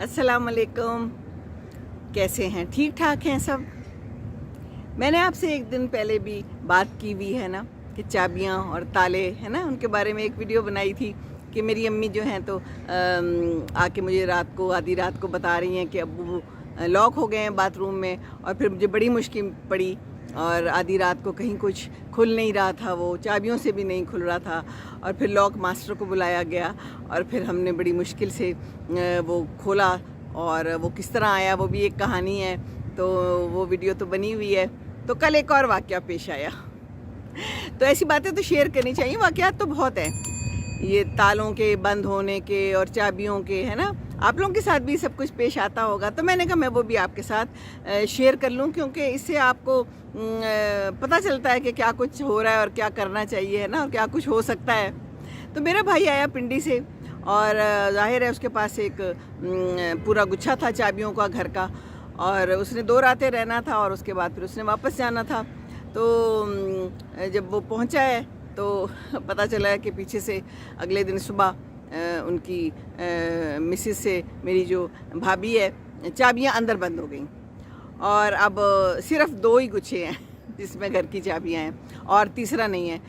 अस्सलाम वालेकुम, कैसे हैं? ठीक ठाक हैं सब? मैंने आपसे एक दिन पहले भी बात की हुई है ना कि चाबियाँ और ताले है ना, उनके बारे में एक वीडियो बनाई थी कि मेरी अम्मी जो हैं तो आके मुझे आधी रात को बता रही हैं कि अब्बू लॉक हो गए हैं बाथरूम में, और फिर मुझे बड़ी मुश्किल पड़ी और आधी रात को कहीं कुछ खुल नहीं रहा था, वो चाबियों से भी नहीं खुल रहा था, और फिर लॉक मास्टर को बुलाया गया और फिर हमने बड़ी मुश्किल से वो खोला, और वो किस तरह आया वो भी एक कहानी है, तो वो वीडियो तो बनी हुई है। तो कल एक और वाक़या पेश आया, तो ऐसी बातें तो शेयर करनी चाहिए, वाक़यात तो बहुत हैं, ये तालों के बंद होने के और चाबियों के, है ना, आप लोगों के साथ भी सब कुछ पेश आता होगा, तो मैंने कहा मैं वो भी आपके साथ शेयर कर लूँ, क्योंकि इससे आपको पता चलता है कि क्या कुछ हो रहा है और क्या करना चाहिए, है ना, और क्या कुछ हो सकता है। तो मेरा भाई आया पिंडी से, और ज़ाहिर है उसके पास एक पूरा गुच्छा था चाबियों का घर का, और उसने 2 रातें रहना था और उसके बाद फिर उसने वापस जाना था। तो जब वो पहुंचा है तो पता चला है कि पीछे से अगले दिन सुबह उनकी मिसेस से मेरी जो भाभी है, चाबियां अंदर बंद हो गई, और अब सिर्फ 2 ही गुच्छे हैं जिसमें घर की चाबियां हैं और तीसरा नहीं है।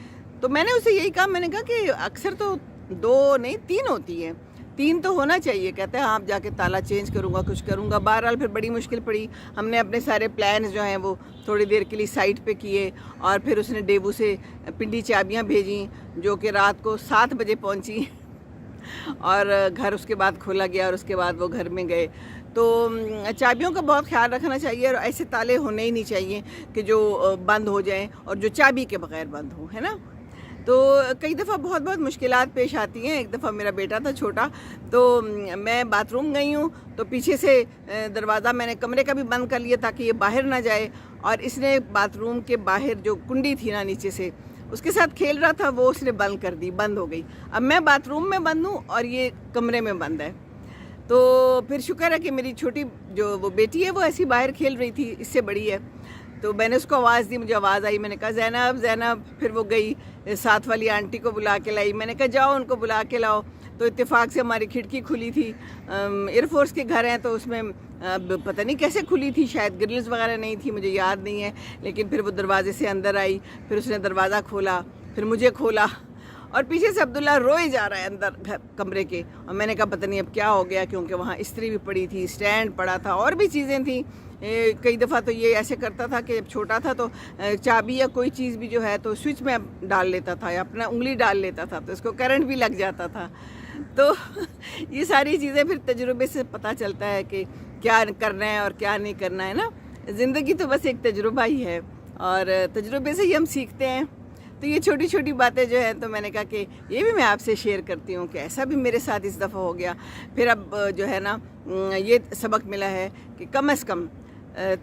तो मैंने उसे यही कहा, मैंने कहा कि अक्सर तो 2 नहीं 3 होती हैं, 3 तो होना चाहिए। कहते हैं आप जाके ताला चेंज करूँगा, कुछ करूँगा। बहरहाल फिर बड़ी मुश्किल पड़ी, हमने अपने सारे प्लान्स जो हैं वो थोड़ी देर के लिए साइड पे किए, और फिर उसने डेबू से पिंडी चाबियां भेजी जो कि रात को 7 बजे पहुंची और घर उसके बाद खोला गया, और उसके बाद वो घर में गए। तो चाबियों का बहुत ख्याल रखना चाहिए, और ऐसे ताले होने ही नहीं चाहिए कि जो बंद हो जाएं और जो चाबी के बगैर बंद हो, है ना। तो कई दफ़ा बहुत मुश्किलात पेश आती हैं। एक दफ़ा मेरा बेटा था छोटा, तो मैं बाथरूम गई हूँ, तो पीछे से दरवाज़ा मैंने कमरे का भी बंद कर लिया ताकि ये बाहर ना जाए, और इसने बाथरूम के बाहर जो कुंडी थी ना नीचे से, उसके साथ खेल रहा था, वो उसने बंद कर दी, बंद हो गई। अब मैं बाथरूम में बंद हूँ और ये कमरे में बंद है। तो फिर शुक्र है कि मेरी छोटी जो वो बेटी है वो ऐसी बाहर खेल रही थी, इससे बड़ी है, तो मैंने उसको आवाज़ दी, मुझे आवाज़ आई, मैंने कहा ज़ैनब ज़ैनब। फिर वो गई, साथ वाली आंटी को बुला के लाई, मैंने कहा जाओ उनको बुला के लाओ। तो इत्तेफाक से हमारी खिड़की खुली थी, एयरफोर्स के घर हैं तो उसमें पता नहीं कैसे खुली थी, शायद ग्रिल्स वगैरह नहीं थी, मुझे याद नहीं है, लेकिन फिर वो दरवाजे से अंदर आई, फिर उसने दरवाज़ा खोला, फिर मुझे खोला, और पीछे से अब्दुल्ला रोए जा रहा है अंदर घर कमरे के। और मैंने कहा पता नहीं अब क्या हो गया, क्योंकि वहाँ इस्त्री भी पड़ी थी, स्टैंड पड़ा था, और भी चीज़ें थी। कई दफ़ा तो ये ऐसे करता था कि जब छोटा था तो चाबी या कोई चीज़ भी जो है तो स्विच में डाल लेता था या अपना उंगली डाल लेता था, तो इसको करंट भी लग जाता था। तो ये सारी चीज़ें फिर तजुर्बे से पता चलता है कि क्या करना है और क्या नहीं करना है ना। ज़िंदगी तो बस एक तजुर्बा ही है, और तजुर्बे से ही हम सीखते हैं। तो ये छोटी छोटी बातें जो हैं, तो मैंने कहा कि ये भी मैं आपसे शेयर करती हूँ कि ऐसा भी मेरे साथ इस दफ़ा हो गया। फिर अब जो है ना, ये सबक मिला है कि कम से कम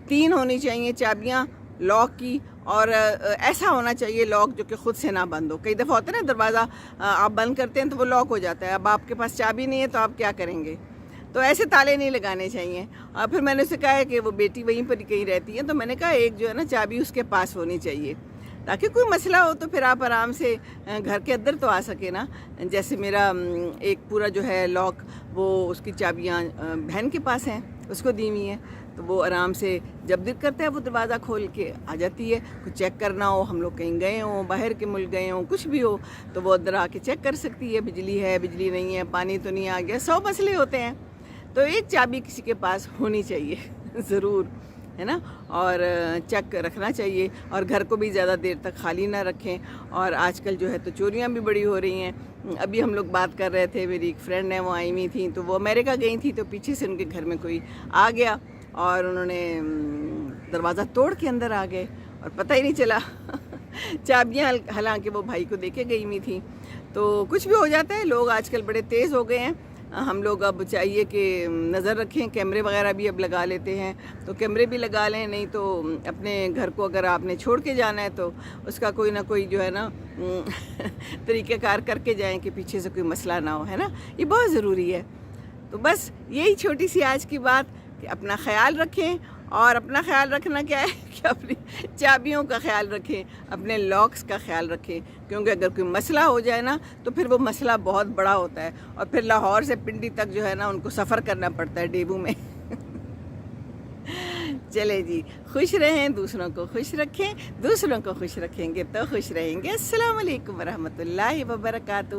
3 होनी चाहिए चाबियाँ लॉक की, और ऐसा होना चाहिए लॉक जो कि ख़ुद से ना बंद हो। कई दफ़ा होता है ना, दरवाज़ा आप बंद करते हैं तो वो लॉक हो जाता है, अब आपके पास चाबी नहीं है तो आप क्या करेंगे। तो ऐसे ताले नहीं लगाने चाहिए। और फिर मैंने उसे कहा है कि वो बेटी वहीं पर कहीं रहती है, तो मैंने कहा एक जो है ना चाबी उसके पास होनी चाहिए, ताकि कोई मसला हो तो फिर आप आराम से घर के अंदर तो आ सके ना। जैसे मेरा एक पूरा जो है लॉक, वो उसकी चाबियाँ बहन के पास हैं, उसको दी हुई हैं, तो वो आराम से जब दिल करता है वो दरवाज़ा खोल के आ जाती है। कुछ चेक करना हो, हम लोग कहीं गए हों, बाहर के मुल्क गए हों, कुछ भी हो, तो वो अंदर आके चेक कर सकती है, बिजली है, बिजली नहीं है, पानी तो नहीं आ गया, 100 मसले होते हैं। तो एक चाबी किसी के पास होनी चाहिए ज़रूर, है ना, और चेक रखना चाहिए, और घर को भी ज़्यादा देर तक खाली ना रखें। और आजकल जो है तो चोरियां भी बड़ी हो रही हैं। अभी हम लोग बात कर रहे थे, मेरी एक फ्रेंड है वो आई हुई थी, तो वो अमेरिका गई थी, तो पीछे से उनके घर में कोई आ गया और उन्होंने दरवाज़ा तोड़ के अंदर आ गए और पता ही नहीं चला चाबियाँ हालांकि वो भाई को देके गई हुई थी। तो कुछ भी हो जाता है, लोग आजकल बड़े तेज़ हो गए हैं। हम लोग अब चाहिए कि नज़र रखें, कैमरे वगैरह भी अब लगा लेते हैं, तो कैमरे भी लगा लें, नहीं तो अपने घर को अगर आपने छोड़ के जाना है तो उसका कोई ना कोई जो है ना तरीक़ेकार करके जाएं कि पीछे से कोई मसला ना हो, है ना। ये बहुत ज़रूरी है। तो बस यही छोटी सी आज की बात कि अपना ख्याल रखें, और अपना ख्याल रखना क्या है कि अपनी चाबियों का ख्याल रखें, अपने लॉक्स का ख्याल रखें, کیونکہ اگر کوئی مسئلہ ہو جائے نا تو پھر وہ مسئلہ بہت بڑا ہوتا ہے، اور پھر لاہور سے پنڈی تک جو ہے نا ان کو سفر کرنا پڑتا ہے ڈیبو میں۔ چلے جی، خوش رہیں، دوسروں کو خوش رکھیں، دوسروں کو خوش رکھیں گے تو خوش رہیں گے۔ السلام علیکم ورحمۃ اللہ وبرکاتہ۔